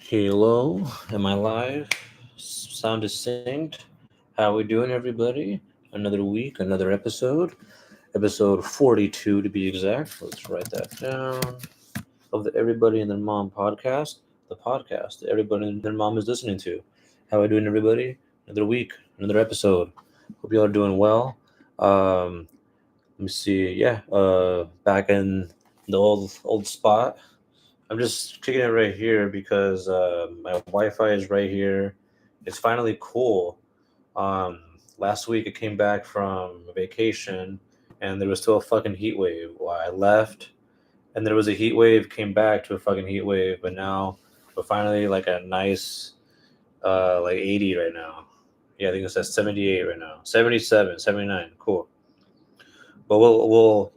Hello, am I live? Sound is synced. How we doing, everybody? Another week, another episode 42 to be exact. Let's write that down. Of the Everybody and Their Mom podcast that everybody and their mom is listening to. How we doing, everybody? Another week, another episode. Hope y'all are doing well. Let me see. Yeah, back in the old spot. I'm just kicking it right here because my Wi-Fi is right here. It's finally cool. Um, Last week I came back from vacation and there was still a fucking heat wave. Well, I left and there was a heat wave, came back to a fucking heat wave, but now we're finally like a nice like 80 right now. Yeah, I think it says 78 right now. 77, 79. Cool. But we'll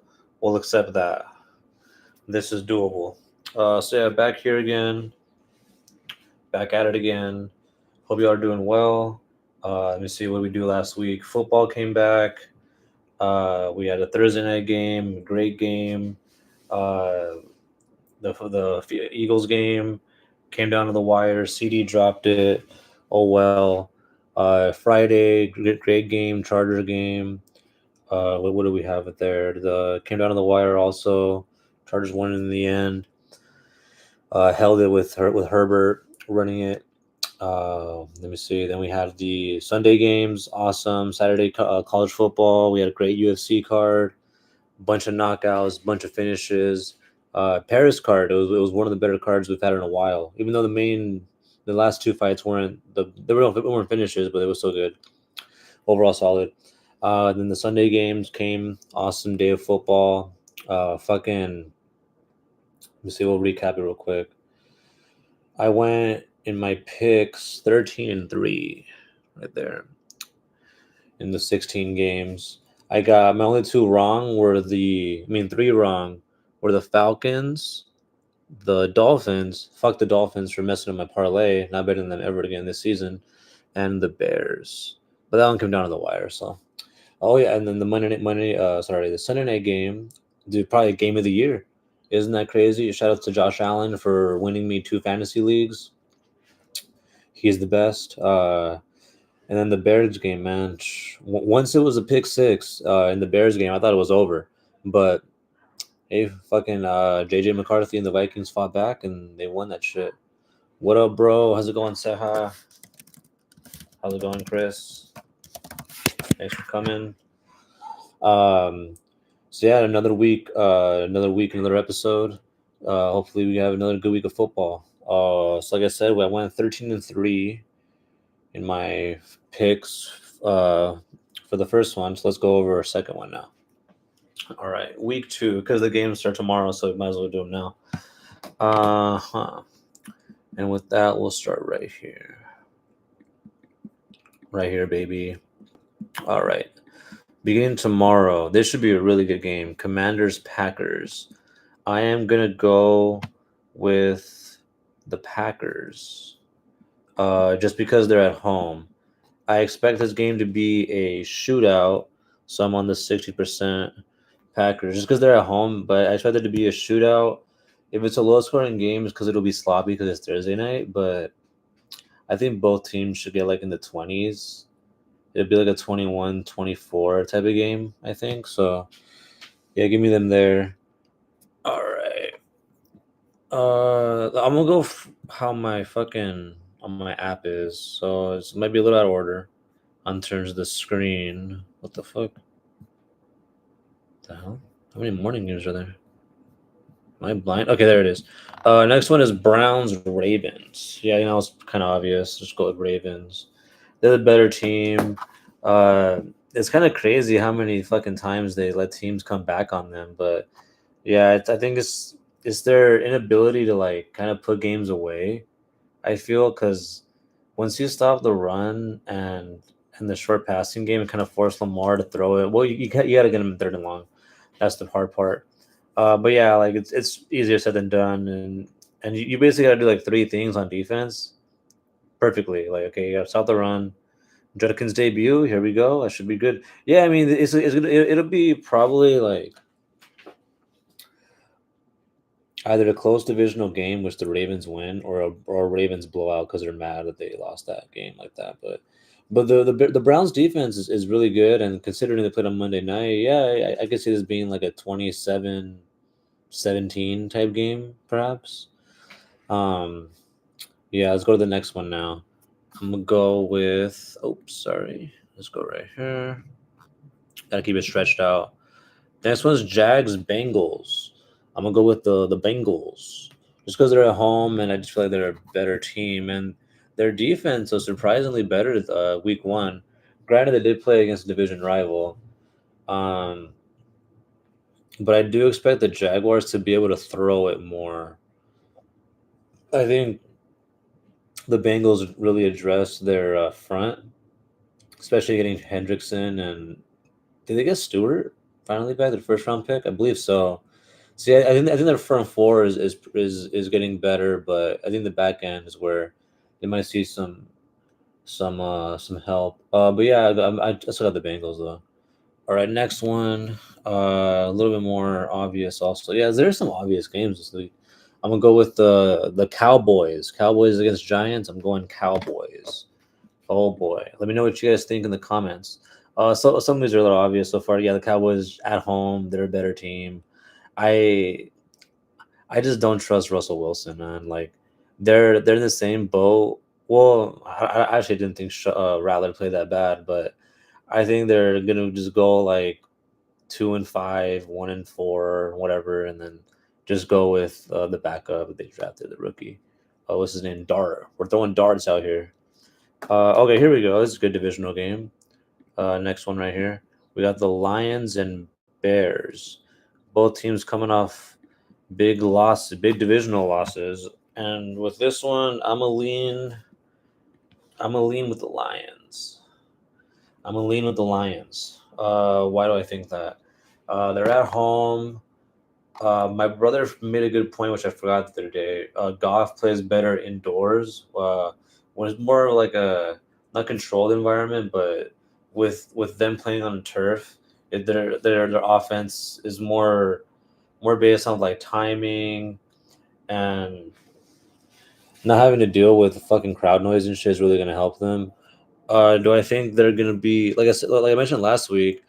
accept that. This is doable. So yeah, back here again, back at it again. Hope you all are doing well. Let me see what we do last week. Football came back. We had a Thursday night game, great game. Uh, the Eagles game came down to the wire. CD dropped it. Oh well. Friday, great game. Charger game. What do we have it there? The came down to the wire also. Chargers won in the end. Held it with Herbert running it. Let me see. Then we had the Sunday games, awesome. Saturday college football. We had a great UFC card, bunch of knockouts, bunch of finishes. Paris card. It was one of the better cards we've had in a while. Even though the last two fights weren't finishes, but it was so good. Overall solid. Then the Sunday games came. Awesome day of football. Fucking. Let me see. We'll recap it real quick. I went in my picks 13-3 right there in the 16 games. I got my only two wrong were three wrong were the Falcons, the Dolphins. Fuck the Dolphins for messing up my parlay, not betting them ever again this season, and the Bears. But that one came down to the wire. So, oh yeah, and then the Sunday night game, dude, probably game of the year. Isn't that crazy? Shout out to Josh Allen for winning me 2 fantasy leagues. He's the best. And then the Bears game, man. Once it was a pick six in the Bears game, I thought it was over. But hey, fucking JJ McCarthy and the Vikings fought back and they won that shit. What up, bro? How's it going, Seha? How's it going, Chris? Thanks for coming. So yeah, another episode. Hopefully we have another good week of football. So like I said, I went 13-3 in my picks for the first one. So let's go over our second one now. All right, week 2, because the games start tomorrow, so we might as well do them now. And with that, we'll start right here. Right here, baby. All right. Beginning tomorrow, this should be a really good game. Commanders Packers. I am gonna go with the Packers. Just because they're at home. I expect this game to be a shootout, so I'm on the 60% Packers just because they're at home. But I expect it to be a shootout. If it's a low-scoring game, it's because it'll be sloppy because it's Thursday night. But I think both teams should get like in the 20s. It'd be like a 21-24 type of game, I think. So, yeah, give me them there. All right. I'm gonna go how my fucking on my app is. So it might be a little out of order on terms of the screen. What the fuck? The hell? How many morning games are there? Am I blind? Okay, there it is. Next one is Browns Ravens. Yeah, it's kind of obvious. Just go with Ravens. They're the better team. It's kind of crazy how many fucking times they let teams come back on them. But yeah, I think it's their inability to like kind of put games away. I feel because once you stop the run and the short passing game and kind of force Lamar to throw it, well, you got to get him third and long. That's the hard part. But yeah, like it's easier said than done, and you basically got to do like three things on defense perfectly. Like okay, you got to stop the run. Judkins debut. Here we go. That should be good. Yeah, I mean it'll be probably like either a close divisional game, which the Ravens win, or a Ravens blowout because they're mad that they lost that game like that. But the Browns defense is really good, and considering they played on Monday night, yeah, I could see this being like a 27-17 type game, perhaps. Um, yeah, let's go to the next one now. I'm gonna go with. Oops, sorry. Let's go right here. Gotta keep it stretched out. Next one's Jags Bengals. I'm gonna go with the Bengals just because they're at home, and I just feel like they're a better team, and their defense was surprisingly better week one. Granted, they did play against a division rival, um, but I do expect the Jaguars to be able to throw it more. I think the Bengals really addressed their front, especially getting Hendrickson and did they get Stewart finally back, their first round pick? I believe so. See, I think their front four is getting better, but I think the back end is where they might see some help. But yeah, I still got the Bengals though. All right, next one, a little bit more obvious also. Yeah, there's some obvious games this week. I'm gonna go with the Cowboys. Cowboys against Giants. I'm going Cowboys. Oh boy, let me know what you guys think in the comments. So some of these are a little obvious so far. Yeah, the Cowboys at home, they're a better team. I I just don't trust Russell Wilson, man. Like they're in the same boat. Well, I actually didn't think Rattler played that bad, but I think they're gonna just go like 2-5, 1-4, whatever, and then just go with the backup that they drafted, the rookie. What's his name? Dart. We're throwing darts out here. Okay, here we go. This is a good divisional game. Next one right here. We got the Lions and Bears. Both teams coming off big divisional losses. And with this one, I'm a lean with the Lions. I'm gonna lean with the Lions. Why do I think that? They're at home. My brother made a good point, which I forgot the other day. Goff plays better indoors. When it's more like a not controlled environment, but with them playing on turf, their offense is more based on like timing and not having to deal with fucking crowd noise and shit is really gonna help them. Do I think they're gonna be like I said, like I mentioned last week?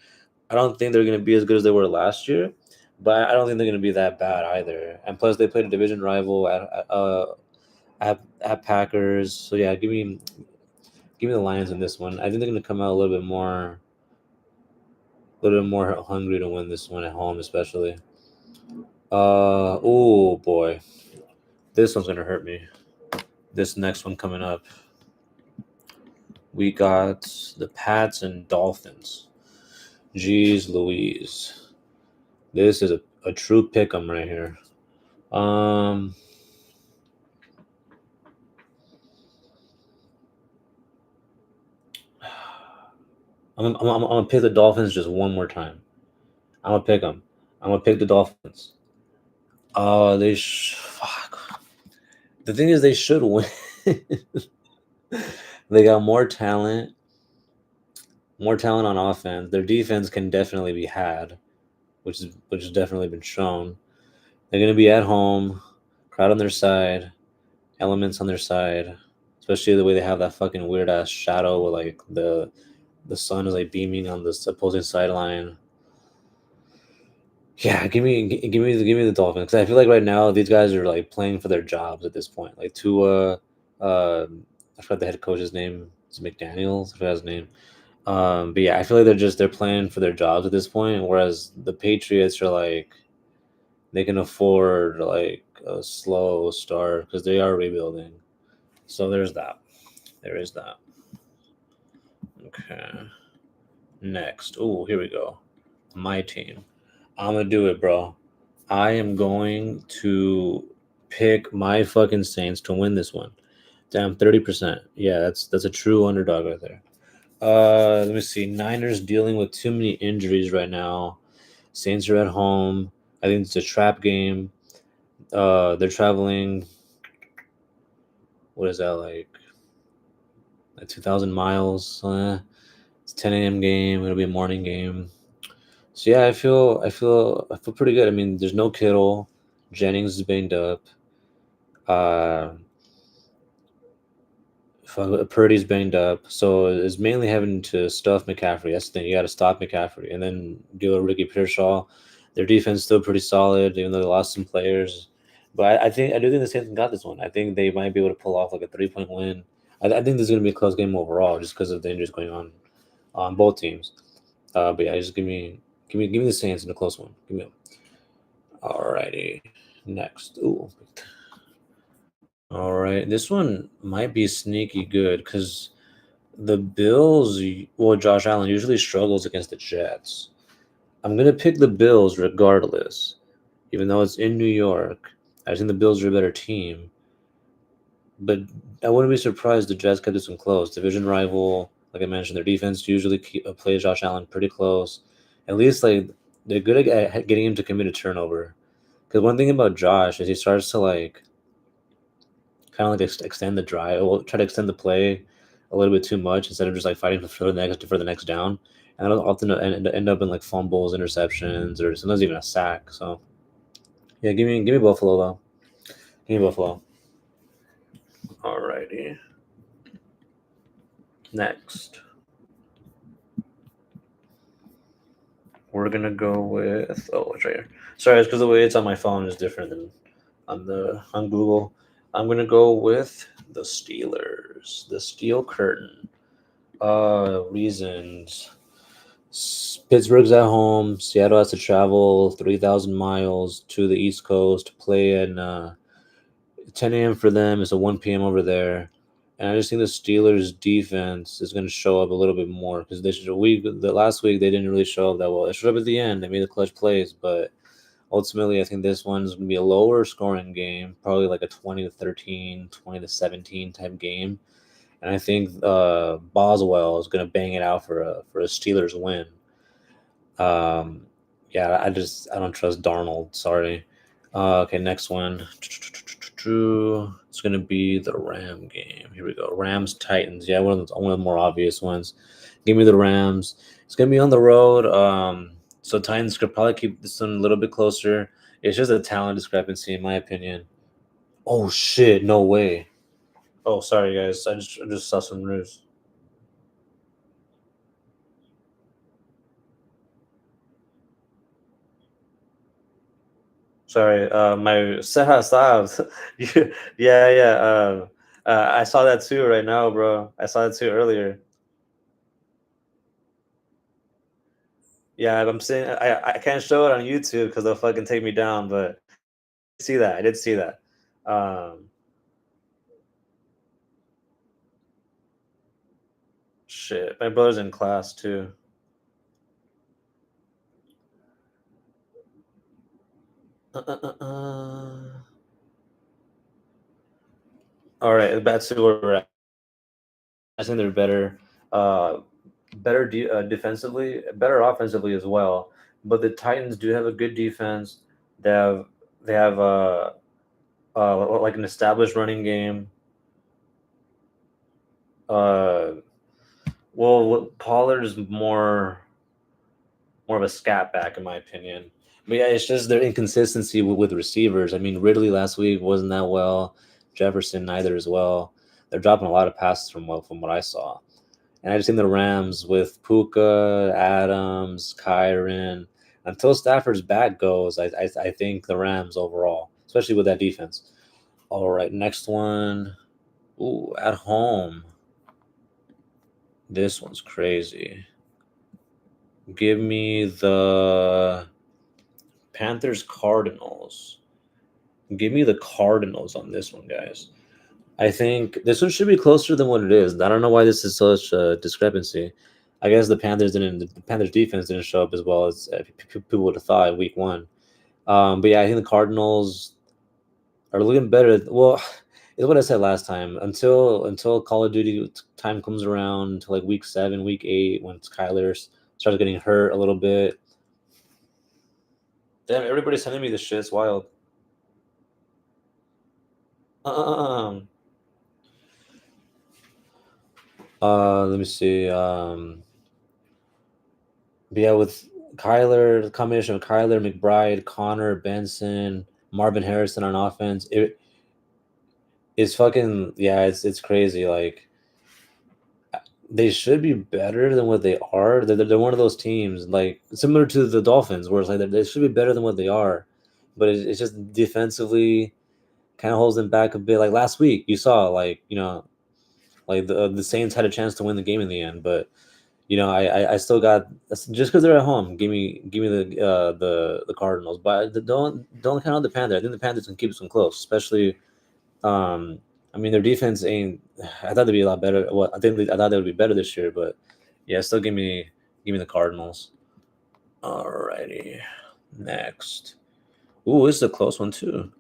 I don't think they're gonna be as good as they were last year, but I don't think they're gonna be that bad either. And plus, they played a division rival at Packers. So yeah, give me the Lions in this one. I think they're gonna come out a little bit more hungry to win this one at home, especially. Oh boy, this one's gonna hurt me. This next one coming up, we got the Pats and Dolphins. Jeez Louise. This is a true pick 'em right here. Um, I'm gonna pick the Dolphins just one more time. I'm gonna pick them. I'm gonna pick the Dolphins. Fuck. The thing is, they should win. They got more talent on offense. Their defense can definitely be had, which has definitely been shown. They're gonna be at home, crowd on their side, elements on their side, especially the way they have that fucking weird ass shadow where like the sun is like beaming on this opposing sideline. Yeah, give me the Dolphins because I feel like right now these guys are like playing for their jobs at this point. Like Tua, I forgot the head coach's name. It's McDaniels. I forgot his name. But yeah, I feel like they're playing for their jobs at this point. Whereas the Patriots are like they can afford like a slow start because they are rebuilding. So there's that. There is that. Okay. Next. Oh, here we go. My team. I'm gonna do it, bro. I am going to pick my fucking Saints to win this one. Damn, 30%. Yeah, that's a true underdog right there. Let me see. Niners dealing with too many injuries right now. Saints are at home. I think it's a trap game. They're traveling. What is that like 2,000 miles? It's 10 a.m. game. It'll be a morning game. So yeah, I feel pretty good. I mean, there's no Kittle. Jennings is banged up. Uh, Purdy's banged up, so it's mainly having to stuff McCaffrey. That's the thing. You got to stop McCaffrey, and then deal with Ricky Pearsall. Their defense is still pretty solid, even though they lost some players. But I do think the Saints got this one. I think they might be able to pull off like a 3-point win. I think this is going to be a close game overall, just because of the injuries going on both teams. But yeah, just give me the Saints in a close one. Give me them. Alrighty, next. Ooh, all right. This one might be sneaky good because the Bills, well, Josh Allen usually struggles against the Jets. I'm going to pick the Bills regardless, even though it's in New York. I think the Bills are a better team, but I wouldn't be surprised the Jets kept this one close. Division rival, like I mentioned, their defense usually plays Josh Allen pretty close. At least like they're good at getting him to commit a turnover. Because one thing about Josh is he starts to like kind of like extend the drive, or try to extend the play a little bit too much instead of just like fighting for the next down, and it'll often end up in like fumbles, interceptions, or sometimes even a sack. So yeah, give me Buffalo though. Give me Buffalo. Alrighty, next we're gonna go with it's right here. Sorry, it's because the way it's on my phone is different than on Google. I'm gonna go with the Steelers, the Steel Curtain. Reasons. Pittsburgh's at home. Seattle has to travel 3,000 miles to the East Coast to play at 10 a.m. for them. It's a 1 p.m. over there. And I just think the Steelers' defense is going to show up a little bit more because the last week they didn't really show up that well. They showed up at the end. They made the clutch plays, but ultimately I think this one's going to be a lower scoring game, probably like a 20-13, 20-17 type game. And I think Boswell is going to bang it out for a Steelers win. Um, yeah, I don't trust Darnold. Sorry. Okay, next one. It's gonna be the Ram game. Here we go. Rams Titans. Yeah, one of the more obvious ones. Give me the Rams. It's gonna be on the road. So Titans could probably keep this one a little bit closer. It's just a talent discrepancy, in my opinion. Oh shit! No way. Oh, sorry guys. I just saw some news. Sorry, my Sahasav. Yeah, yeah. I saw that too right now, bro. I saw that too earlier. Yeah, I'm saying I can't show it on YouTube because they'll fucking take me down. But see that I did see that. Um, Shit, my brother's in class too. Uh, uh, uh, uh. All right, back to where we're at. I think they're better, uh, defensively, better offensively as well. But the Titans do have a good defense. They have they have like an established running game. Uh, well, Pollard is more of a scat back in my opinion. But yeah, it's just their inconsistency with receivers. I mean, Ridley last week wasn't that well. Jefferson neither as well. They're dropping a lot of passes from what I saw. And I just think the Rams with Puka, Adams, Kyron, until Stafford's back goes, I think the Rams overall, especially with that defense. All right, next one. Ooh, at home. This one's crazy. Give me the Panthers Cardinals. Give me the Cardinals on this one, guys. I think this one should be closer than what it is. I don't know why this is such a discrepancy. I guess the Panthers defense didn't show up as well as people would have thought in week one. But yeah, I think the Cardinals are looking better. Well, it's what I said last time. Until Call of Duty time comes around to like week 7, week 8, when Kyler starts getting hurt a little bit. Damn, everybody's sending me this shit. It's wild. Um, Let me see. But yeah, with Kyler, the combination of Kyler, McBride, Connor, Benson. Marvin Harrison on offense. It's fucking yeah. It's crazy. Like they should be better than what they are. They're one of those teams like similar to the Dolphins, where it's like they should be better than what they are, but it's just defensively kind of holds them back a bit. Like last week, you saw like like the Saints had a chance to win the game in the end, but I still got just because they're at home. Give me the Cardinals, but don't count out the Panthers. I think the Panthers can keep some close, especially. Um, I mean, their defense ain't. I thought they'd be a lot better. Well, I thought they would be better this year, but yeah, still give me the Cardinals. Alrighty, next. Ooh, this is a close one too.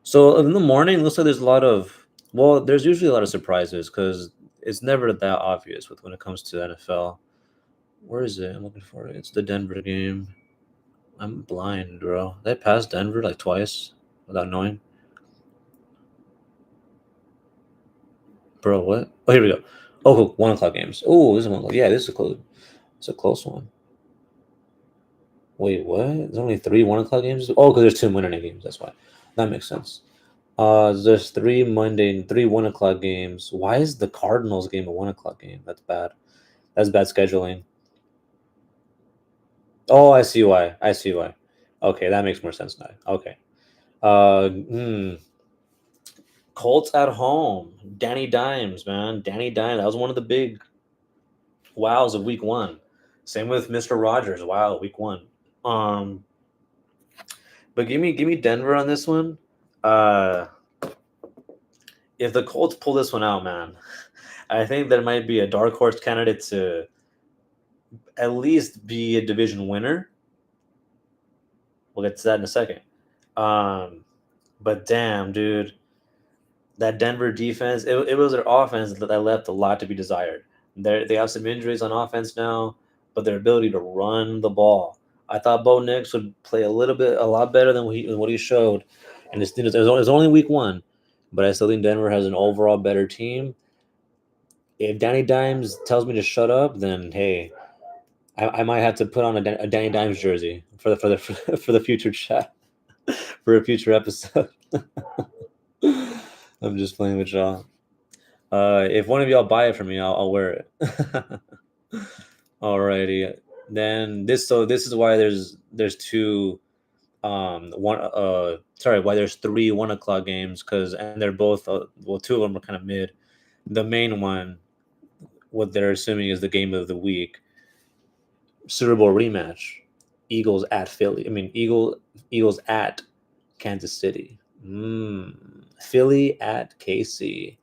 So in the morning, looks like there's a lot of. Well, there's usually a lot of surprises because it's never that obvious when it comes to the NFL. Where is it? I'm looking for it. It's the Denver game. I'm blind, bro. They passed Denver like twice without knowing. Bro, what? Oh, here we go. Oh, cool. 1 o'clock games. Oh, this is 1 o'clock. Yeah, this is a close. It's a close one. Wait, what? There's only 3 1 o'clock games? Oh, because there's two Monday night games. That's why. That makes sense. There's three 1 o'clock games. Why is the Cardinals game a 1 o'clock game? That's bad. That's bad scheduling. Oh, I see why. I see why. Okay, that makes more sense now. Okay. Uh, hmm. Colts at home. Danny Dimes, man. Danny Dimes. That was one of the big wows of week one. Same with Mr. Rogers. Wow, week one. Um, but give me Denver on this one. Uh, if the Colts pull this one out, man, I think there might be a dark horse candidate to at least be a division winner. We'll get to that in a second. Um, but damn, dude, that Denver defense, it was their offense that left a lot to be desired. They have some injuries on offense now, but their ability to run the ball. I thought Bo Nix would play a lot better than what he showed. And it was only week one, but I still think Denver has an overall better team. If Danny Dimes tells me to shut up, then hey, I might have to put on a Danny Dimes jersey for the future chat for a future episode. I'm just playing with y'all. If one of y'all buy it for me, I'll wear it. Alrighty. Then this is why there's two one sorry why there's 3 1 o'clock games and they're both well, two of them are kind of mid. The main one, what they're assuming is the game of the week, Super Bowl rematch, Eagles at Philly. I mean Eagles at Kansas City. Philly at KC.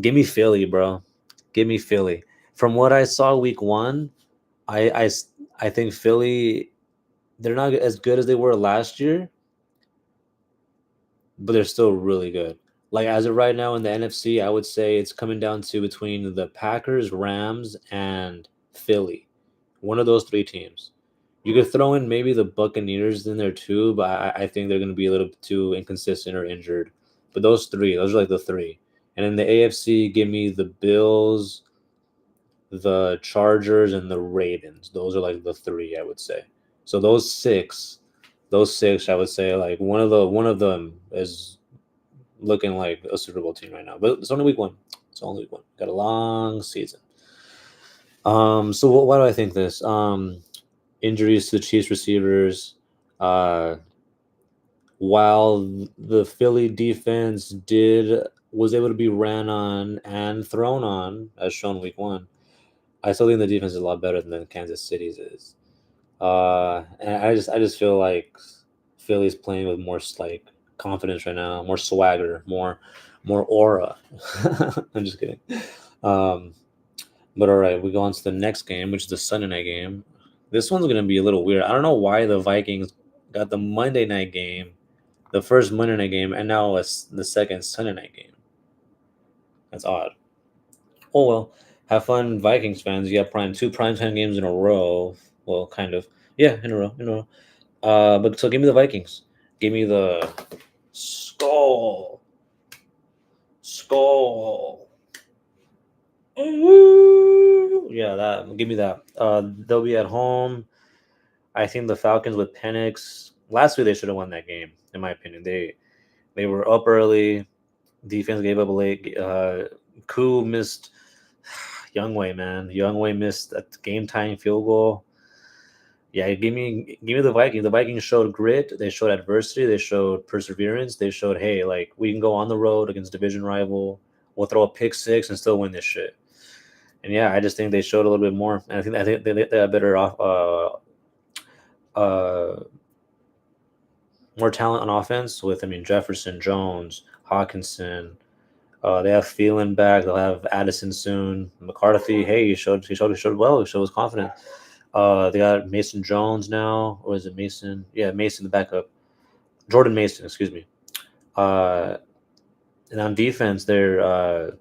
Give me Philly, bro. Give me Philly. From what I saw week one, I I I think Philly, they're not as good as they were last year, but they're still really good. Like as of right now in the NFC, I would say it's coming down to between the Packers, Rams, and Philly. One of those three teams. You could throw in maybe the Buccaneers in there too, but I think they're going to be a little bit too inconsistent or injured. But those are like the three. And in the AFC, give me the Bills, the Chargers, and the Ravens. Those are like the three I would say. So those six, I would say like one of them is looking like a Super Bowl team right now. But it's only week one. It's only week one. Got a long season. So why do I think this? Injuries to the Chiefs receivers. Uh, while the Philly defense was able to be ran on and thrown on as shown week one, I still think the defense is a lot better than Kansas City's is. And I just feel like Philly's playing with more like confidence right now, more swagger, more aura. I'm just kidding. Um, but all right, we go on to the next game, which is the Sunday night game. This one's gonna be a little weird. I don't know why the Vikings got the Monday night game, the first Monday night game, and now it's the second Sunday night game. That's odd. Oh well, have fun, Vikings fans. You got two primetime games in a row. Well, kind of. Yeah, in a row, in a row. But so give me the Vikings. Give me the skull. Skull. Ooh. Yeah, that. Give me that. They'll be at home. I think the Falcons with Penix. last week they should have won that game, in my opinion. They were up early. Defense gave up late. Koo missed. Youngway, man. Youngway missed a game-tying field goal. Yeah, give me the Vikings. The Vikings showed grit. They showed adversity. They showed perseverance. They showed, hey, like we can go on the road against division rival. We'll throw a pick six and still win this shit. And yeah, I just think they showed a little bit more. And I think they have better off more talent on offense with Jefferson, Jones, Hawkinson. They have Phelan back. They'll have Addison soon. McCarthy, hey, he showed well. He showed was confident. They got Mason Jones now, or is it Mason? Yeah, Mason, the backup. Jordan Mason, excuse me. Uh, and on defense, they're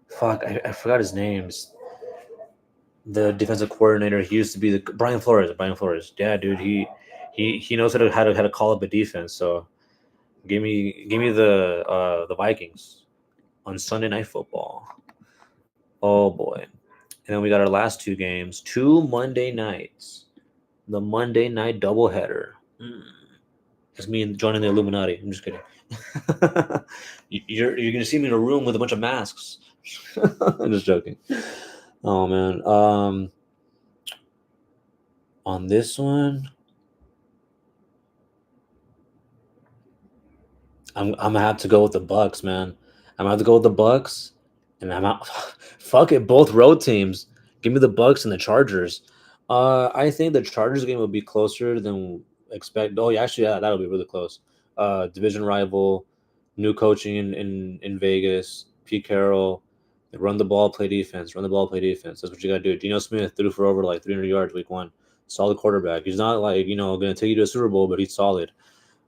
fuck, I forgot his names. The defensive coordinator. He used to be the Brian Flores. Brian Flores. Yeah, dude. He knows how to call up a defense. So give me the Vikings on Sunday Night Football. Oh boy. And then we got our last two games, two Monday nights. The Monday night doubleheader. It's me and joining the Illuminati. I'm just kidding. You're gonna see me in a room with a bunch of masks. I'm just joking. Oh man. On this one, I'm gonna have to go with the Bucks, man. I'm gonna have to go with the Bucks, and I'm out. Fuck it, both road teams. Give me the Bucks and the Chargers. I think the Chargers game will be closer than expect. Oh, yeah, actually, yeah, that'll be really close. Division rival, new coaching in Vegas. Pete Carroll, run the ball, play defense. Run the ball, play defense. That's what you gotta do. Geno Smith threw for over like 300 yards week one. Solid quarterback. He's not like gonna take you to a Super Bowl, but he's solid.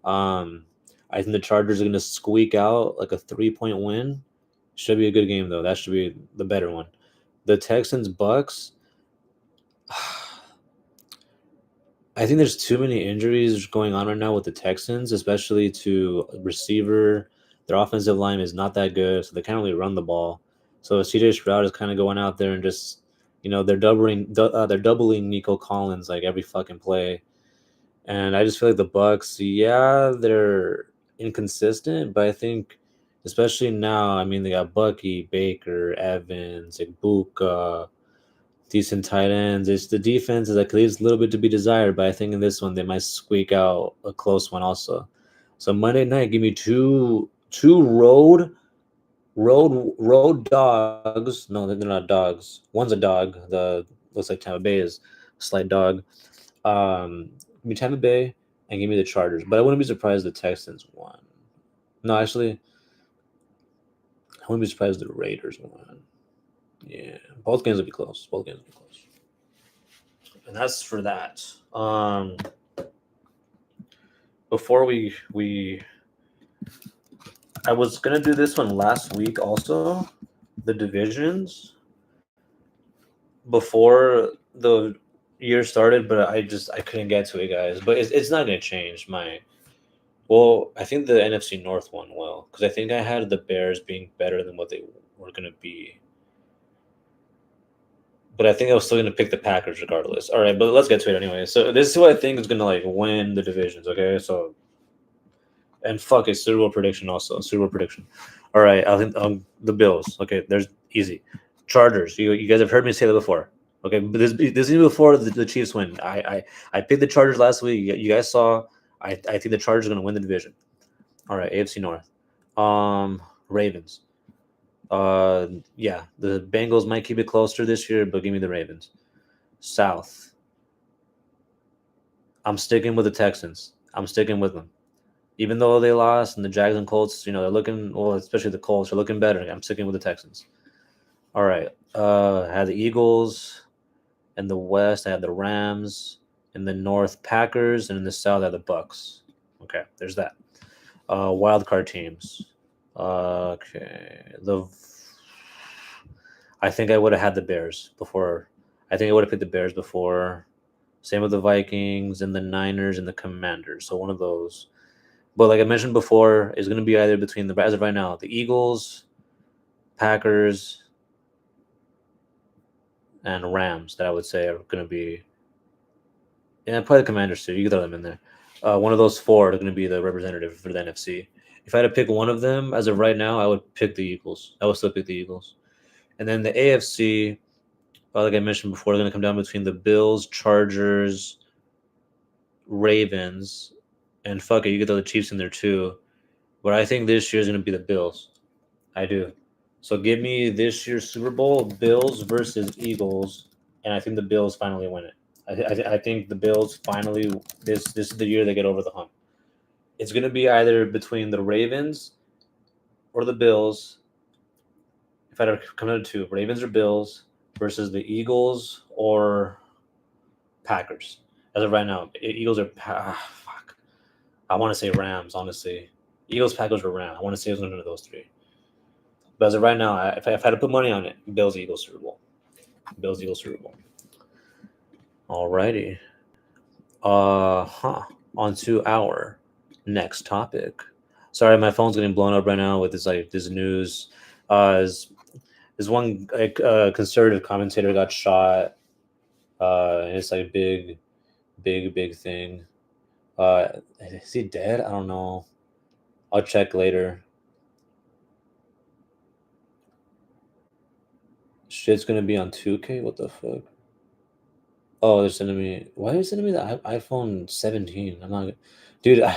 Um, I think the Chargers are going to squeak out like a 3-point win. Should be a good game though. That should be the better one. The Texans Bucks. I think there's too many injuries going on right now with the Texans, especially to receiver. Their offensive line is not that good, so they can't really run the ball. So CJ Stroud is kind of going out there and just, they're doubling Nico Collins like every fucking play. And I just feel like the Bucks, yeah, they're inconsistent, but I think especially now, they got Bucky, Baker, Evans, Ibuka, decent tight ends. It's the defense is like leaves a little bit to be desired, but I think in this one they might squeak out a close one also. So Monday night, give me two road dogs. No, they're not dogs. One's a dog. The looks like Tampa Bay is a slight dog. Give me Tampa Bay and give me the Chargers. But I wouldn't be surprised if the Texans won. No, actually, I wouldn't be surprised if the Raiders won. Yeah, both games will be close. Both games will be close. And that's for that. Before I was gonna do this one last week also, the divisions before the year started, but I couldn't get to it, guys. But it's not gonna change my. Well, I think the NFC North won well because I think I had the Bears being better than what they were gonna be. But I think I was still gonna pick the Packers regardless. All right, but let's get to it anyway. So this is who I think is gonna like win the divisions. Okay, so and fuck it, Super Bowl prediction also. Super Bowl prediction. All right, I think the Bills. Okay, there's easy. Chargers. You guys have heard me say that before. Okay, but this is before the Chiefs win. I picked the Chargers last week. You guys saw. I think the Chargers are gonna win the division. All right, AFC North. Ravens. Yeah, the Bengals might keep it closer this year, but give me the Ravens. South. I'm sticking with the Texans. I'm sticking with them. Even though they lost and the Jags and Colts, they're looking well, especially the Colts are looking better. I'm sticking with the Texans. All right. I had the Eagles in the West. I had the Rams in the North, Packers, and in the South, I had the Bucks. Okay, there's that. Wild card teams. Okay. I think I would have had the Bears before. I think I would have picked the Bears before. Same with the Vikings and the Niners and the Commanders. So one of those. But like I mentioned before, it's going to be either between as of right now, the Eagles, Packers, and Rams that I would say are going to be. Yeah, probably the Commanders too. You can throw them in there. One of those four are going to be the representative for the NFC. If I had to pick one of them as of right now, I would pick the Eagles. I would still pick the Eagles. And then the AFC, like I mentioned before, they're going to come down between the Bills, Chargers, Ravens, and fuck it, you get the Chiefs in there too. But I think this year is going to be the Bills. I do. So give me this year's Super Bowl, Bills versus Eagles, and I think the Bills finally win it. I think the Bills finally this is the year they get over the hump. It's going to be either between the Ravens or the Bills. If I had to come down to two, Ravens or Bills versus the Eagles or Packers. As of right now, Eagles are fuck. I want to say Rams, honestly. Eagles, Packers, or Rams. I want to say it was one of those three. But as of right now, if I had to put money on it, Bills, Eagles, Super Bowl. Bills, Eagles, Super Bowl. Alrighty. On to our next topic. Sorry, my phone's getting blown up right now with this news. This one conservative commentator got shot. It's like big thing. Is he dead? I don't know. I'll check later. Shit's gonna be on 2K. What the fuck? Oh, they're sending me. Why are they sending me the iPhone 17? I'm not, dude. I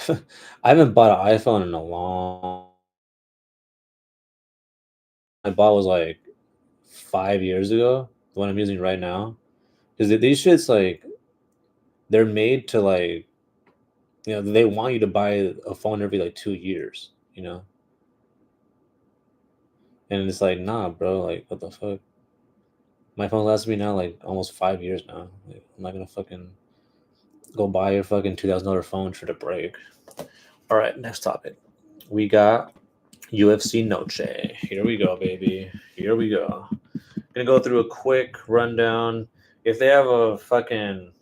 haven't bought an iPhone in a long. I bought was like 5 years ago. The one I'm using right now, because these shits like they're made to like they want you to buy a phone every like 2 years, and it's like nah, bro. Like what the fuck? My phone lasts me now like almost 5 years now. Like, I'm not gonna fucking go buy a fucking $2,000 phone for the break. All right, next topic. We got UFC Noche. Here we go, baby. Here we go. Gonna go through a quick rundown. If they have a fucking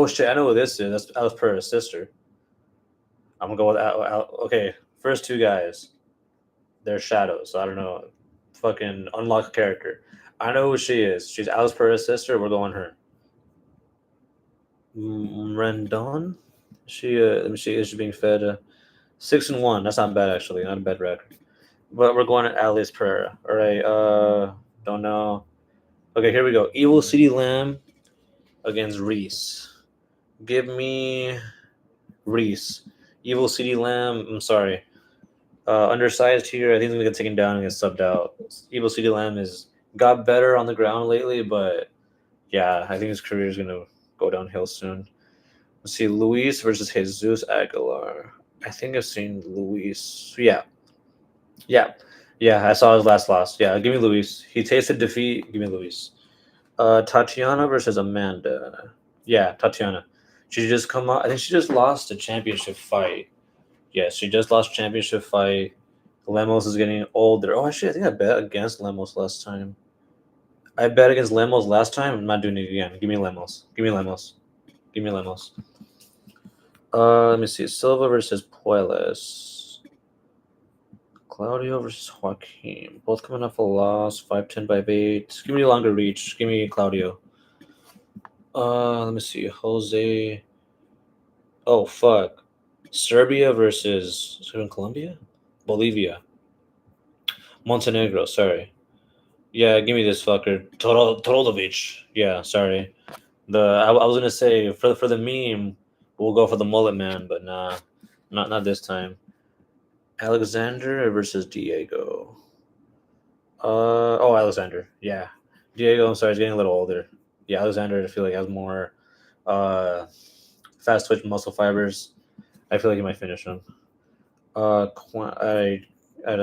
shit, I know who this is. That's Alice Pereira's sister. I'm gonna go with okay. First two guys, they're shadows. So I don't know. Fucking unlock a character. I know who she is. She's Alice Pereira's sister. We're going her. Rendon. Let me see. Is she being fed? 6-1. That's not bad actually. Not a bad record. But we're going to Alice Pereira. All right. Don't know. Okay, here we go. Evil City Lamb against Reese. Give me Reese. Evil City Lamb. I'm sorry. Undersized here. I think he's gonna get taken down and get subbed out. Evil City Lamb is got better on the ground lately, but yeah, I think his career is gonna go downhill soon. Let's see, Luis versus Jesus Aguilar. I think I've seen Luis. Yeah. I saw his last loss. Yeah, give me Luis. He tasted defeat. Give me Luis. Tatiana versus Amanda. Yeah, Tatiana. She just come out. I think she just lost a championship fight. Yes, she just lost championship fight. Lemos is getting older. Oh, actually, I think I bet against Lemos last time. I bet against Lemos last time. I'm not doing it again. Give me Lemos. Give me Lemos. Give me Lemos. Let me see. Silva versus Puelas. Claudio versus Joaquin. Both coming off a loss. 5-10 by 8. Give me longer reach. Give me Claudio. Let me see. Jose. Oh, fuck. Serbia versus Colombia? Bolivia. Montenegro, sorry. Yeah, give me this fucker. Todorovic. Yeah, sorry. I was gonna say for the meme, we'll go for the mullet man, but nah, not this time. Alexander versus Diego. Alexander. Yeah, Diego. I'm sorry, he's getting a little older. Yeah, Alexander. I feel like has more fast twitch muscle fibers. I feel like he might finish him. Like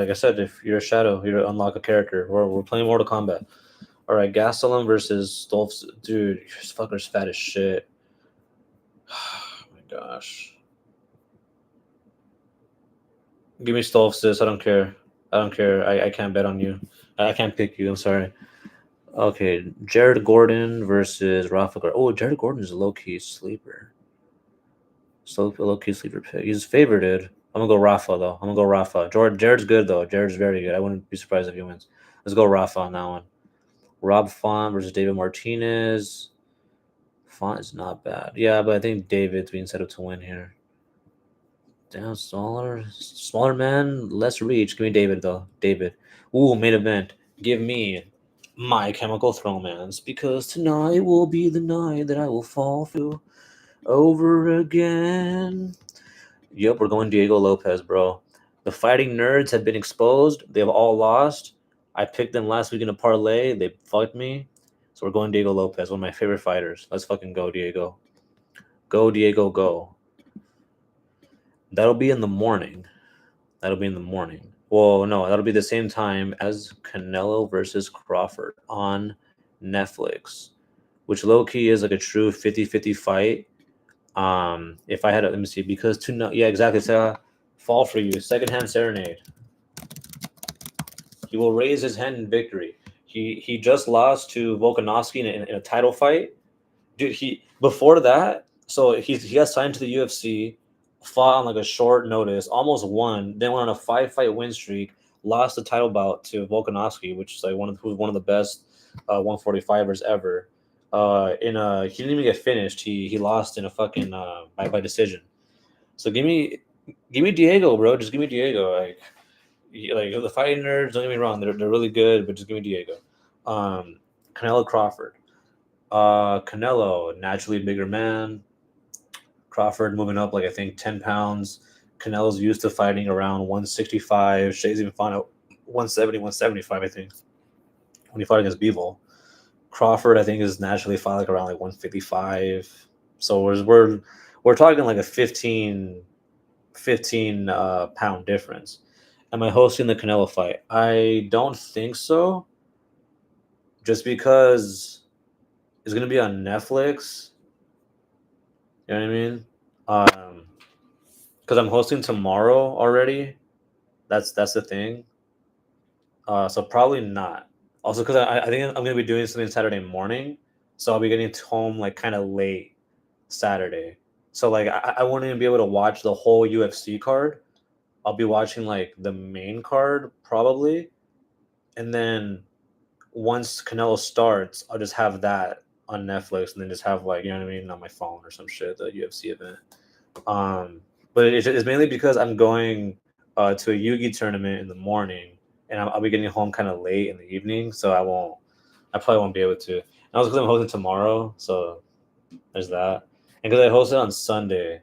I said, if you're a shadow, you unlock a character. We're playing Mortal Kombat. All right, Gastelum versus Stolf's. Dude, this fucker's fat as shit. Oh my gosh. Give me Stolf's. I don't care. I can't bet on you. I can't pick you. I'm sorry. Okay, Jared Gordon versus Rafa. Oh, Jared Gordon is a low key sleeper. So low key sleeper pick. He's favorited. I'm gonna go Rafa though. I'm gonna go Rafa. Jared's good though. Jared's very good. I wouldn't be surprised if he wins. Let's go Rafa on that one. Rob Font versus David Martinez. Font is not bad. Yeah, but I think David's being set up to win here. Damn, smaller man, less reach. Give me David though. David. Ooh, main event. Give me My Chemical Romance because tonight will be the night that I will fall through over again. Yep, we're going Diego Lopez, bro. The fighting nerds have been exposed. They've all lost. I picked them last week in a parlay. They fucked me. So we're going Diego Lopez, one of my favorite fighters. Let's fucking go, Diego. Go, Diego, go. That'll be in the morning. That'll be in the morning. Well, no, that'll be the same time as Canelo versus Crawford on Netflix, which low key is like a true 50-50 fight. If I had let me see, because to know, yeah, exactly. It's a fall for you. Secondhand serenade. He will raise his hand in victory. He just lost to Volkanovski in a title fight. Dude, he before that, so he got signed to the UFC, fought on like a short notice, almost won, then went on a 5-fight win streak, lost the title bout to Volkanovski, which is like who's one of the best 145ers ever. He didn't even get finished. He lost in a fucking by decision. So give me Diego, bro. Just give me Diego. Like the fighting nerds. Don't get me wrong. They're really good, but just give me Diego. Um, Canelo Crawford. Canelo, naturally bigger man. Crawford moving up like I think 10 pounds. Canelo's used to fighting around 165. Shay's even fought at 170, 175, I think, when he fought against Bivol. Crawford, I think, is naturally fought like around like 155. So we're talking like a 15 pound difference. Am I hosting the Canelo fight? I don't think so. Just because it's gonna be on Netflix. You know what I mean? Because I'm hosting tomorrow already. That's the thing. So probably not. Also, because I think I'm gonna be doing something Saturday morning, so I'll be getting home like kind of late Saturday. So like I won't even be able to watch the whole UFC card. I'll be watching like the main card probably, and then once Canelo starts, I'll just have that on Netflix, and then just have like you know what I mean on my phone or some shit the UFC event. Um, but it's mainly because I'm going to a Yugi tournament in the morning, and I'll be getting home kind of late in the evening, so I probably won't be able to. And also because I'm hosting tomorrow, so there's that. And because I hosted on Sunday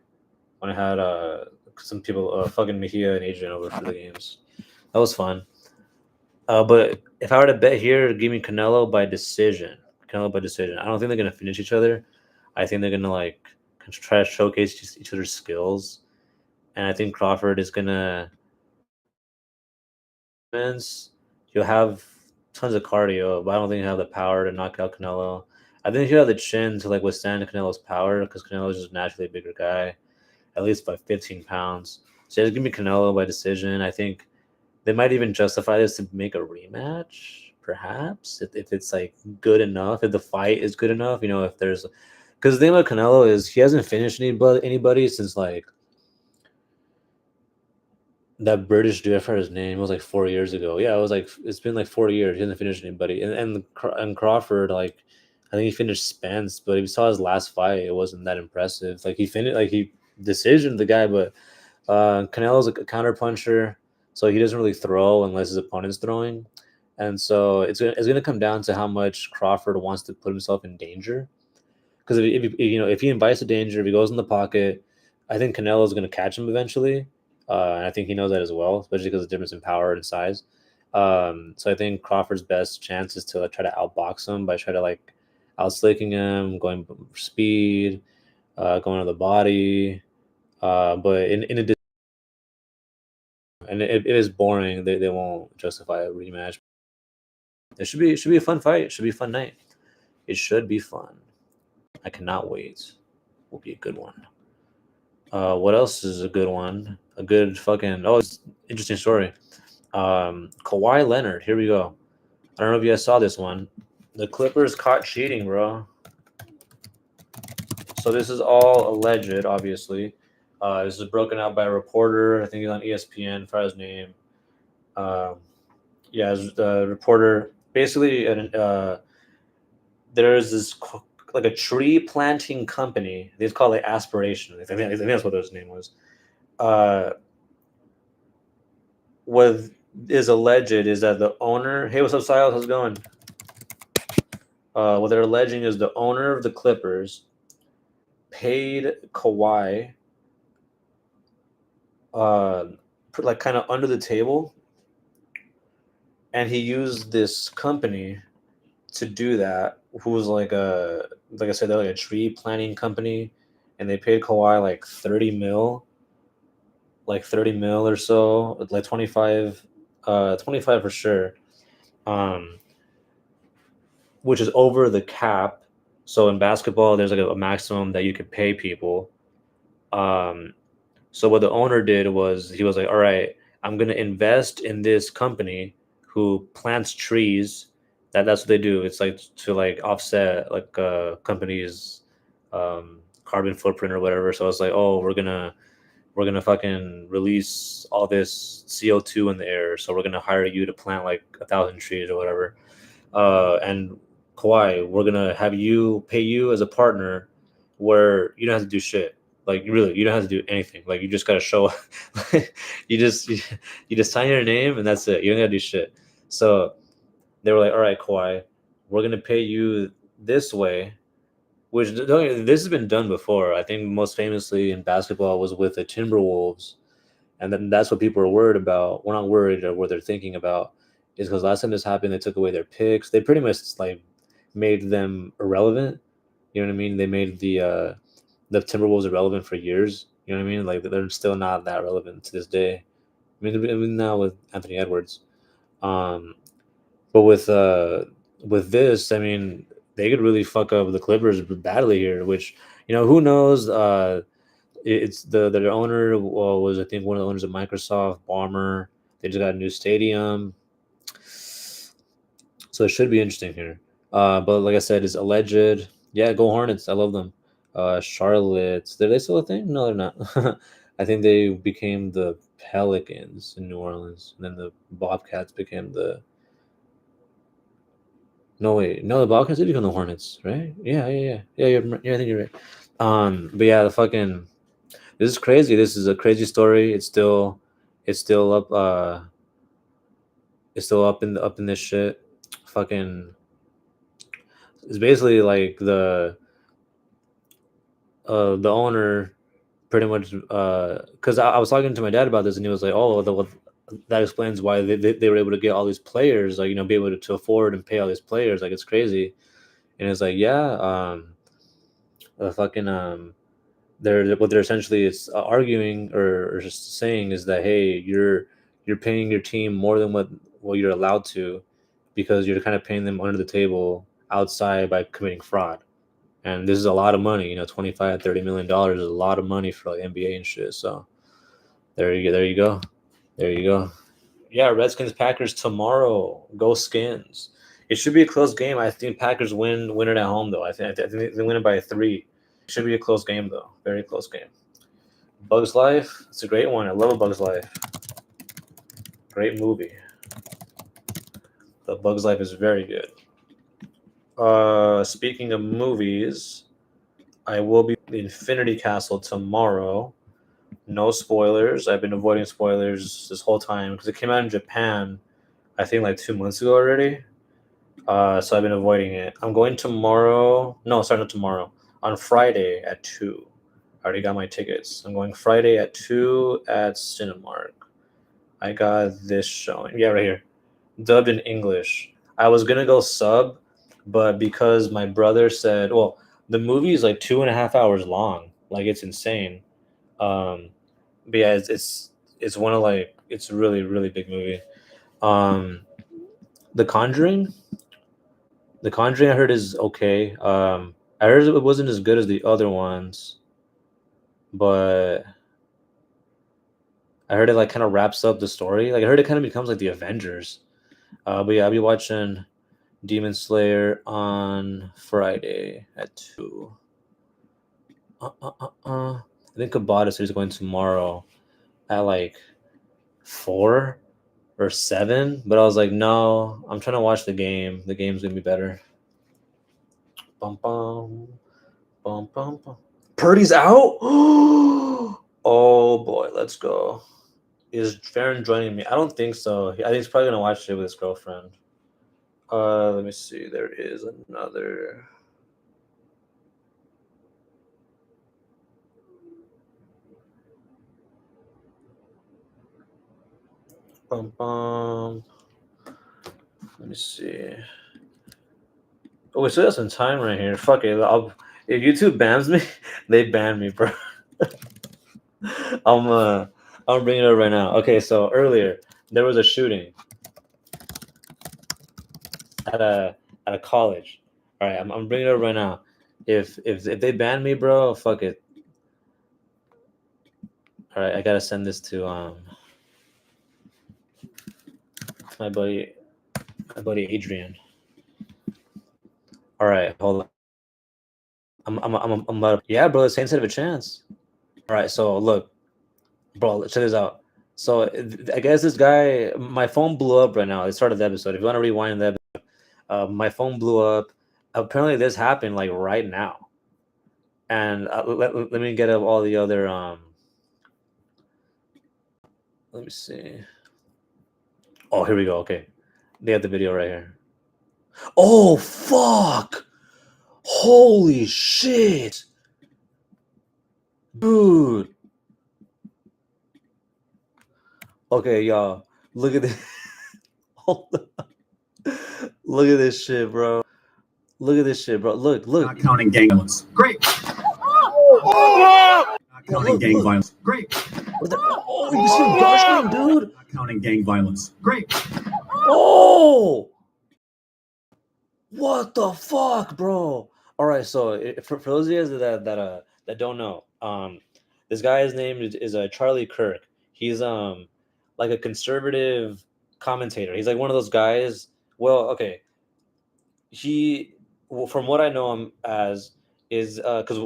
when I had some people, fucking Mejia and Adrian over for the games. That was fun. But if I were to bet here, give me Canelo by decision. Canelo by decision. I don't think they're gonna finish each other. I think they're gonna like try to showcase each other's skills, and I think Crawford is gonna wins. He'll have tons of cardio, but I don't think he'll have the power to knock out Canelo. I think he'll have the chin to like withstand Canelo's power because Canelo is just naturally a bigger guy, at least by 15 pounds. So it's gonna be Canelo by decision. I think they might even justify this to make a rematch, perhaps, if it's like good enough, if the fight is good enough. If there's because the thing about Canelo is he hasn't finished anybody since like that British dude. I forgot his name. It was like 4 years ago. Yeah, it was like it's been like 4 years. He hasn't finished anybody. And Crawford, like I think he finished Spence, but if you saw his last fight, it wasn't that impressive. Like he finished, like he decisioned the guy, but Canelo's a counter puncher, so he doesn't really throw unless his opponent's throwing. And so it's gonna come down to how much Crawford wants to put himself in danger. Because if he invites the danger, if he goes in the pocket, I think Canelo is going to catch him eventually, and I think he knows that as well, especially because of the difference in power and size. So I think Crawford's best chance is to like, try to outbox him by trying to like outslicking him, going speed, going to the body. But in a and if it is boring, they won't justify a rematch. It should be a fun fight. It should be a fun night. It should be fun. I cannot wait. Will be a good one. What else is a good one? A good fucking it's interesting story. Kawhi Leonard. Here we go. I don't know if you guys saw this one. The Clippers caught cheating, bro. So this is all alleged, obviously. This is broken out by a reporter. I think he's on ESPN. For his name. Yeah, the reporter. Basically, there's this like a tree planting company. They call it Aspiration. I think that's what his name was. what is alleged is that the owner. Hey, what's up, Silas? How's it going? What they're alleging is the owner of the Clippers paid Kawhi, like kind of under the table, and he used this company to do that. Who was like I said, they're like a tree planting company, and they paid Kawhi like 30 mil, like 30 mil or so, like 25, 25 for sure. Um, which is over the cap. So in basketball, there's like a maximum that you could pay people. Um, so what the owner did was he was like, "All right, I'm gonna invest in this company who plants trees. That's what they do. It's like to like offset like companies' carbon footprint or whatever. So it's like, oh, we're gonna fucking release all this CO2 in the air. So we're gonna hire you to plant like 1,000 trees or whatever. And Kawhi, we're gonna have you pay you as a partner, where you don't have to do shit. Like really, you don't have to do anything. Like you just gotta show up. You just sign your name and that's it. You don't gotta do shit. So they were like, all right, Kawhi, we're gonna pay you this way. Which this has been done before. I think most famously in basketball was with the Timberwolves, and then that's what people are worried about. We're not worried, or what they're thinking about is because last time this happened, they took away their picks. They pretty much like made them irrelevant. You know what I mean? They made the Timberwolves irrelevant for years. You know what I mean? Like they're still not that relevant to this day. I mean now with Anthony Edwards. Um, but with this, I mean, they could really fuck up the Clippers badly here. Which who knows? It's their owner was, I think, one of the owners of Microsoft, Balmer. They just got a new stadium, so it should be interesting here. But like I said, it's alleged. Yeah, go Hornets! I love them. Charlotte, are they still a thing? No, they're not. I think they became the Pelicans in New Orleans, and then the Bobcats became the. No wait, no, the Bobcats did become the Hornets, right? Yeah. I think you're right. But yeah, the fucking. This is crazy. This is a crazy story. It's still up. It's still up in this shit. Fucking. It's basically like the owner pretty much because I was talking to my dad about this, and he was like, "Oh, that explains why they were able to get all these players, like be able to afford and pay all these players. Like it's crazy." And it's like, yeah, the fucking they're what they're essentially it's arguing or just saying is that, hey, you're paying your team more than what you're allowed to, because you're kind of paying them under the table outside by committing fraud. And this is a lot of money, 25-30 million dollars is a lot of money for like NBA and shit. So there you go. Yeah, Redskins Packers tomorrow. Go Skins. It should be a close game. I think Packers win it at home though. I think they win it by 3. It should be a close game though. Very close game. Bugs Life. It's a great one. I love A Bug's Life. Great movie. The Bugs Life is very good. Speaking of movies, I will be in Infinity Castle tomorrow. No spoilers. I've been avoiding spoilers this whole time because it came out in Japan, I think like 2 months ago already. So I've been avoiding it. I'm going tomorrow. No, sorry, not tomorrow. On Friday at 2. I already got my tickets. I'm going Friday at 2 at Cinemark. I got this showing. Yeah, right here. Dubbed in English. I was going to go sub, but because my brother said, well, the movie is like 2.5 hours long. Like it's insane. Um, but yeah, it's one of like it's a really really big movie. Um, The Conjuring. The Conjuring I heard is okay. I heard it wasn't as good as the other ones, but I heard it like kind of wraps up the story. Like I heard it kind of becomes like the Avengers. But yeah, I'll be watching Demon Slayer on Friday at 2. I think Kabata said he's going tomorrow at like 4 or 7, but I was like, no, I'm trying to watch the game. The game's gonna be better. Bum bum bum bum bum. Purdy's out. Oh boy, let's go. Is Farron joining me? I don't think so. I think he's probably gonna watch it with his girlfriend. Let me see. There is another. Bum bum. Let me see. Oh, we still got some time right here. Fuck it. If YouTube bans me, they ban me, bro. I'm bringing it up right now. Okay, so earlier there was a shooting at a college. All right, I'm bringing it up right now. If they ban me, bro, fuck it. All right, I gotta send this to my buddy Adrian. All right, hold on. I'm about to, yeah, bro. Saints have a chance. All right, so look, bro, check this out. So I guess this guy, my phone blew up right now. It started the episode. If you want to rewind that, my phone blew up. Apparently, this happened like right now. And let me get up all the other. Let me see. Oh, here we go. Okay, they have the video right here. Oh fuck! Holy shit, dude. Okay, y'all, look at this. Hold on. Look at this shit, bro. Look at this shit, bro. Look. Not counting gang violence. Great. Not counting gang violence. Great. Oh, you see him gushing, dude? Not counting gang violence. Great. Oh! What the fuck, bro? All right, so for those of you guys that don't know, this guy's name is Charlie Kirk. He's like a conservative commentator. He's like one of those guys. Well, okay, from what I know him as is because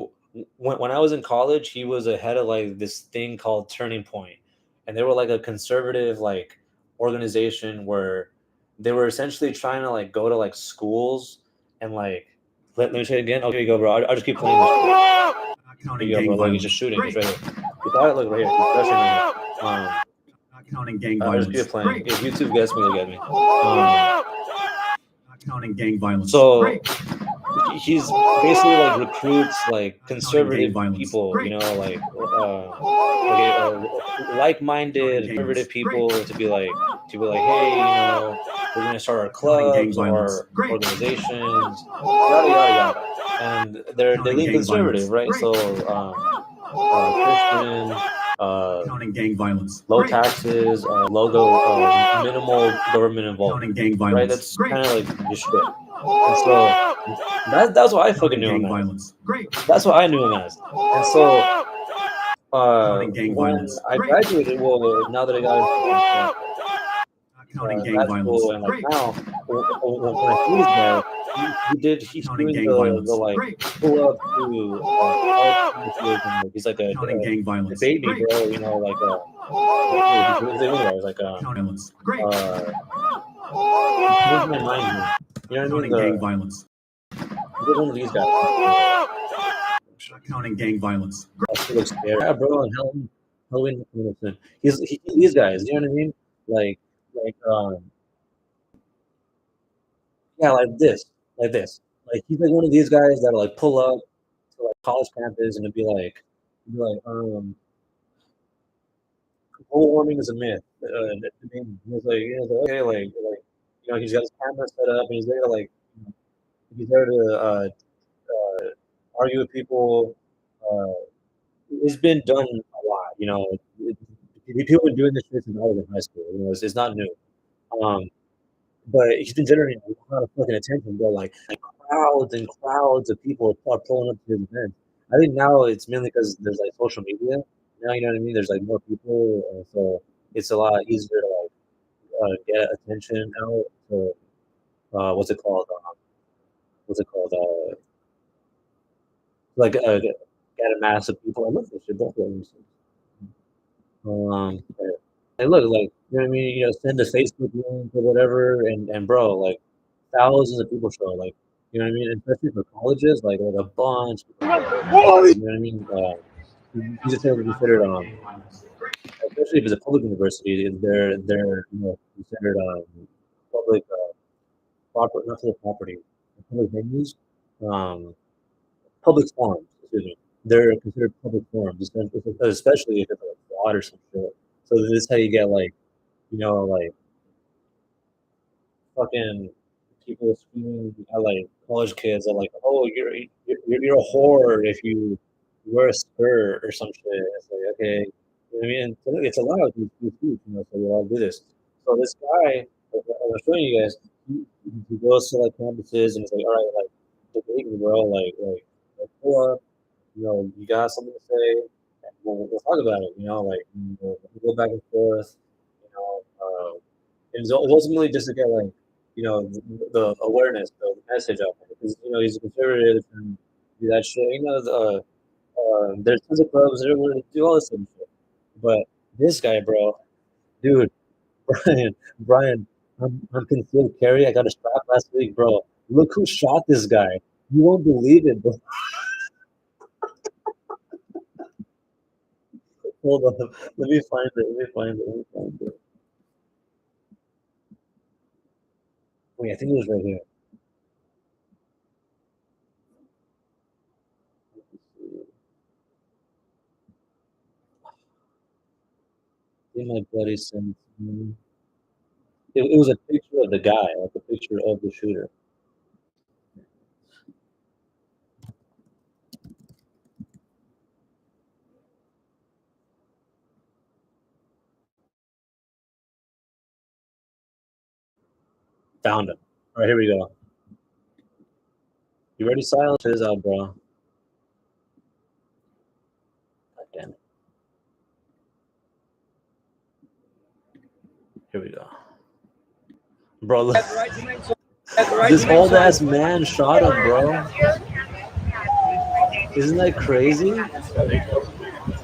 when I was in college, he was a head of like this thing called Turning Point, and they were like a conservative like organization where they were essentially trying to like go to like schools and like let me say it again. Okay, you go, bro. I'll just keep playing this. Not counting Here you go, gang bro. Look, he's violence. just shooting. He's Great. right here. You got it? Look right here. He's rushing right here. Not counting gang I'll just violence. keep playing. Great. If YouTube gets me, they'll get me. Not counting gang violence. So Great. he's basically like recruits like conservative violence. people, Great. you know, like like-minded conservative people to be like, hey, you know, we're gonna start our clubs or Great. organizations, yada yada yada, and they lean conservative, right? Great. So Christian, Counting gang violence. low Great. taxes, minimal government involvement, Counting gang violence. right? That's Great. kind of like the shit. And so that's what I fucking knew him as. Violence. Great. That's what I knew him as. And so gang when violence. I graduated, well, now that I got Counting gang grad violence. school and like Great. now, when I see his guy, he's Counting doing gang violence. the like Great. pull up to and he's like a Counting gang violence. debate me, Great. bro. You know, like he's like violence. Great. here's my mind, man. You know what I mean? Gang violence. He's one of these guys. Counting gang violence. Yeah, bro, and Halloween. These guys. You know what I mean? Like yeah, like this. Like he's like one of these guys that like pull up to like college campus and be like, global warming is a myth. He's like, okay, like you know, he's got his camera set up and he's there to like, he's there to argue with people. It's been done a lot, you know. People have been doing this shit since I was in high school. You know, it's not new. But he's been generating a lot of fucking attention, bro. Like crowds and crowds of people are pulling up to his events. I think now it's mainly because there's like social media. Now you know what I mean. There's like more people, so it's a lot easier to like get attention out. So what's it called? Like get a mass of people. I love this shit. Both of them. Hey, look, like you know what I mean. You know, send a Facebook link or whatever, and bro, like thousands of people show. Like you know what I mean. Especially for colleges, like a bunch. You know what I mean. He's just considered especially if it's a public university, they're considered public property, not public property, public venues, um, public forums. Excuse me. They're considered public forums, especially if it's like fraud or some shit. So this is how you get like fucking people screaming at like college kids that like, oh, you're a whore if you wear a skirt or some shit. It's like, okay, you know what I mean, it's allowed to speak, so we all do this. So this guy, like, I'm showing you guys, he goes to like campuses and he's like, all right, like, debate me, bro, like, pull up, you got something to say, and we'll talk about it, like, we'll go back and forth, and it's ultimately just to get like, the awareness, the message out there, because he's a conservative and do that shit. There's tons of clubs that are do all this sort of shit, but this guy, bro, dude, Brian, I'm concealed carry. I got a strap last week, bro. Look who shot this guy. You won't believe it, bro. Hold on, let me find it. Wait, I think it was right here. I think my buddy sent me. It was a picture of the guy, like a picture of the shooter. Found him. All right, here we go. You ready? Silence is out, bro. Again. Here we go. Bro, look. This old ass man shot him, bro. Isn't that crazy?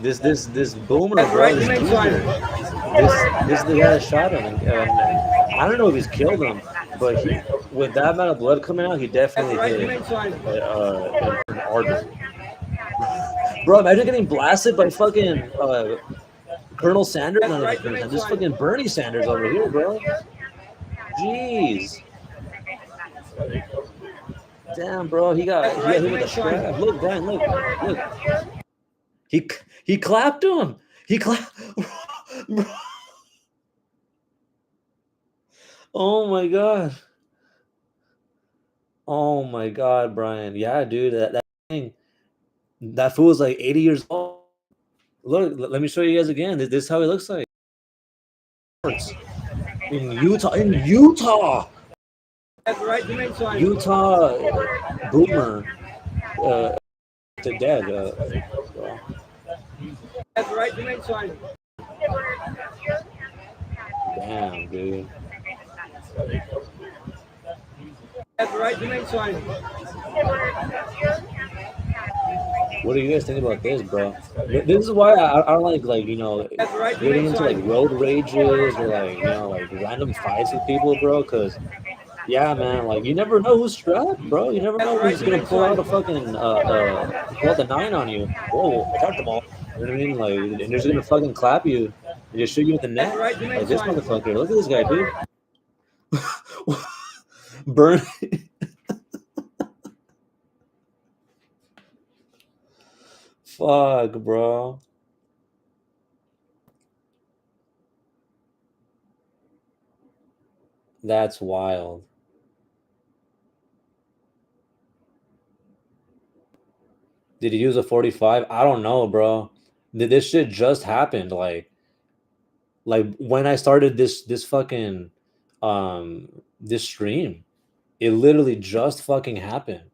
This boomer, bro, this geezer. This is the guy that shot him, and I don't know if he's killed him, but with that amount of blood coming out, he definitely hit an artery. Bro, imagine getting blasted by fucking Colonel Sanders. No, no, Colonel Sanders. This fucking Bernie Sanders over here, bro. Jeez. Damn, bro, he got hit with a strap. Look, Brian, look. He clapped him. He clapped. Bro. Oh my god. Oh my god, Brian. Yeah, dude, that thing. That fool is like 80 years old. Look, let me show you guys again. This is how he looks like. In Utah. Utah boomer to dead. Damn, dude. What do you guys think about this, bro? This is why I don't like getting into like road rages or like random fights with people, bro. Because yeah, man, like you never know who's strapped, bro. You never know who's gonna pull out a fucking pull out the 9 on you. Whoa, attack them all. You know what I mean? Like, and they're just gonna fucking clap you and just shoot you with the neck. Like this motherfucker. Look at this guy, dude. Burn. Fuck, bro. That's wild. Did he use a 45? I don't know, bro. This shit just happened. Like when I started this fucking this stream, it literally just fucking happened.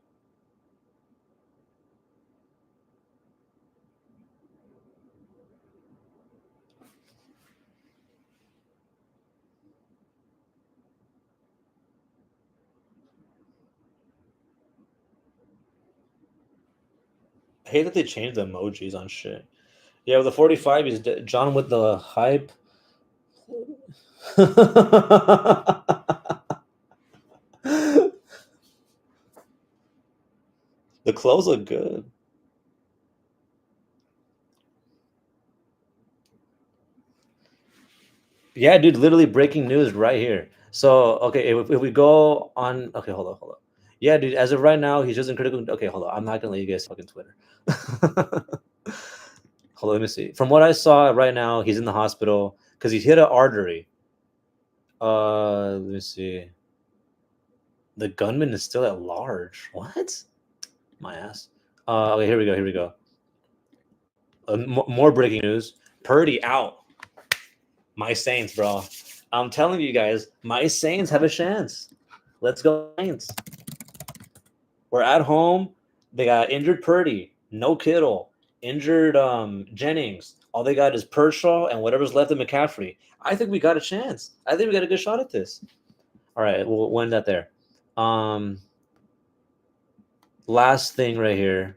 I hate that they changed the emojis on shit. Yeah, with the 45 is John with the hype. The clothes look good. Yeah, dude, literally breaking news right here. So, okay, if we go on, okay, hold on. Yeah, dude, as of right now, he's just in critical. Okay, hold on. I'm not gonna let you guys fucking Twitter. Hold on, let me see. From what I saw right now, he's in the hospital because he hit an artery. Let me see. The gunman is still at large. What? My ass. Okay, here we go. Here we go. More breaking news. Purdy out. My Saints, bro. I'm telling you guys, my Saints have a chance. Let's go, Saints. We're at home. They got injured Purdy, no Kittle, injured Jennings. All they got is Pershaw and whatever's left of McCaffrey. I think we got a chance. I think we got a good shot at this. All right, we'll end that there. Last thing right here.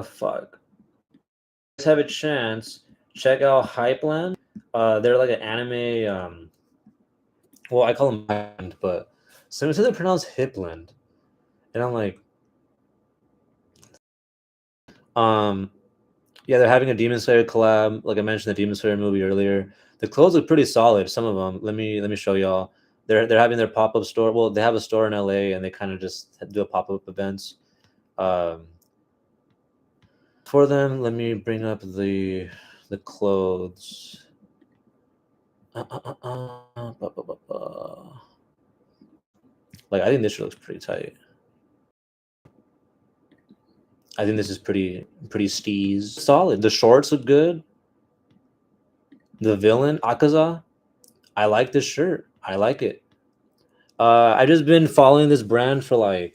Fuck. Guys have a chance. Check out Hypeland. They're like an anime. Well, I call them Hypeland, but some say they pronounce Hipland, and I'm like, yeah, they're having a Demon Slayer collab. Like I mentioned, the Demon Slayer movie earlier. The clothes look pretty solid. Some of them. Let me show y'all. They're having their pop up store. Well, they have a store in LA, and they kind of just do a pop up events. For them, let me bring up the clothes. Like I think this shirt looks pretty tight. I think this is pretty steez. Solid. The shorts look good. The villain, Akaza. I like this shirt. I like it. I've just been following this brand for like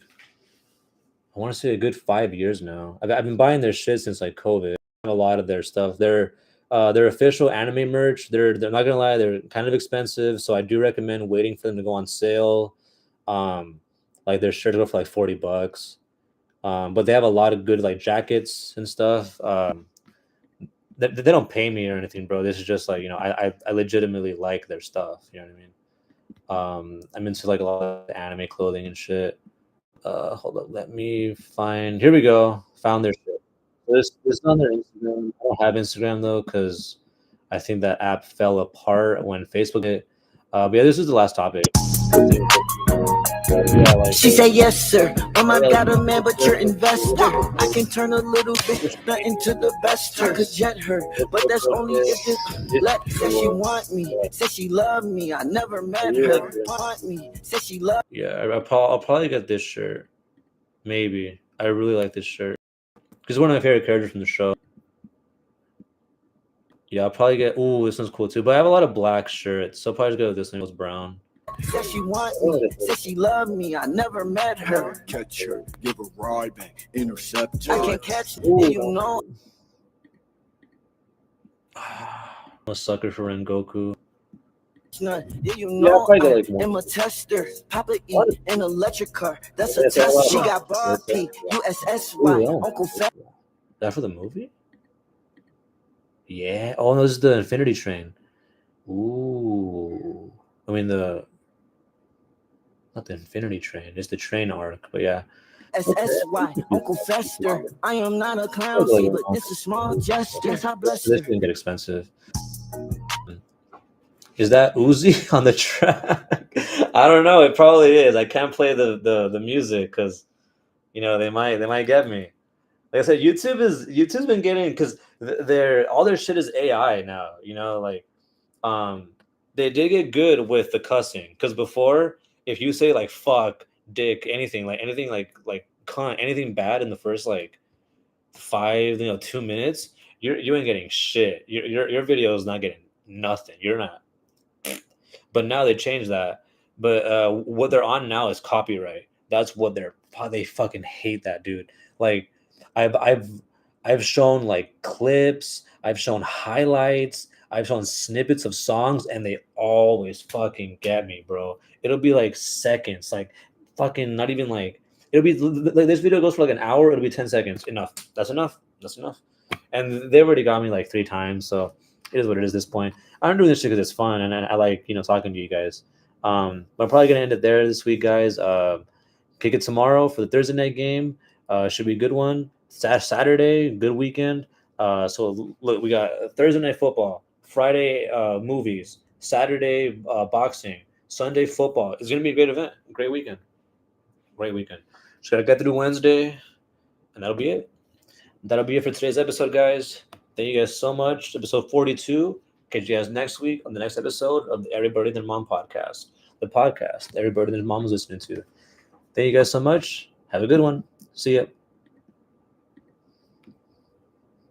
I want to say a good 5 years now. I've been buying their shit since like COVID. A lot of their stuff. Their official anime merch. They're not gonna lie, they're kind of expensive. So I do recommend waiting for them to go on sale. Like their shirts go for like $40. But they have a lot of good like jackets and stuff. They don't pay me or anything, bro. This is just like I legitimately like their stuff. You know what I mean? I'm into like a lot of anime clothing and shit. Hold up, let me find. Here we go. Found their shit. This is on their Instagram. I don't have Instagram though because I think that app fell apart when Facebook hit. But yeah, this is the last topic. Yeah, like, she said yes sir. Oh my god, a man, but you're investor. I can turn a little bit into the best. I could jet her, but that's only if it let. Said she want me, said she love me. I never met her. Want me, said she love. Yeah, I'll probably get this shirt. Maybe I really like this shirt because it's one of my favorite characters from the show. Yeah, I'll probably get. Ooh, this one's cool too. But I have a lot of black shirts, so I'll probably just go with this one. It was brown. Said she want me, said she love me. I never met her. Catch her, give her ride back, intercept her. I can't catch it, you know. I'm a sucker for Rengoku. You know, like I'm a tester. Papa E, an electric car. That's a test. She got Bob P, USSY, Uncle Fat. That for the movie? Yeah. Oh, no, this is the Infinity Train. Ooh. I mean not the Infinity Train. It's the train arc. But yeah. SSY, Uncle Fester. I am not a clown, see, but this is small gesture. I bless This can get expensive. Is that Uzi on the track? I don't know. It probably is. I can't play the music because they might get me. Like I said, YouTube's been getting because all their shit is AI now. They did get good with the cussing because before, if you say like fuck, dick, anything like cunt, anything bad in the first like 2 minutes, you ain't getting shit. Your video is not getting nothing. You're not. But now they changed that. But what they're on now is copyright. That's what they fucking hate that, dude. Like I've shown like clips, I've shown highlights, I've shown snippets of songs, and they always fucking get me, bro. It'll be like seconds, like fucking not even like it'll be like this video goes for like an hour, it'll be 10 seconds. Enough. That's enough. That's enough. And they already got me like 3 times, so it is what it is at this point. I'm doing this shit because it's fun and I like talking to you guys. But I'm probably gonna end it there this week, guys. Kick it tomorrow for the Thursday night game. Should be a good one. Saturday, good weekend. So look, we got Thursday night football, Friday movies, Saturday boxing, Sunday football. It's gonna be a great event, great weekend, great weekend. Just gotta get through Wednesday, and that'll be it. That'll be it for today's episode, guys. Thank you guys so much. Episode 42. Catch you guys next week on the next episode of the Everybody Their Mom podcast, the podcast everybody and their mom is listening to. Thank you guys so much. Have a good one. See ya.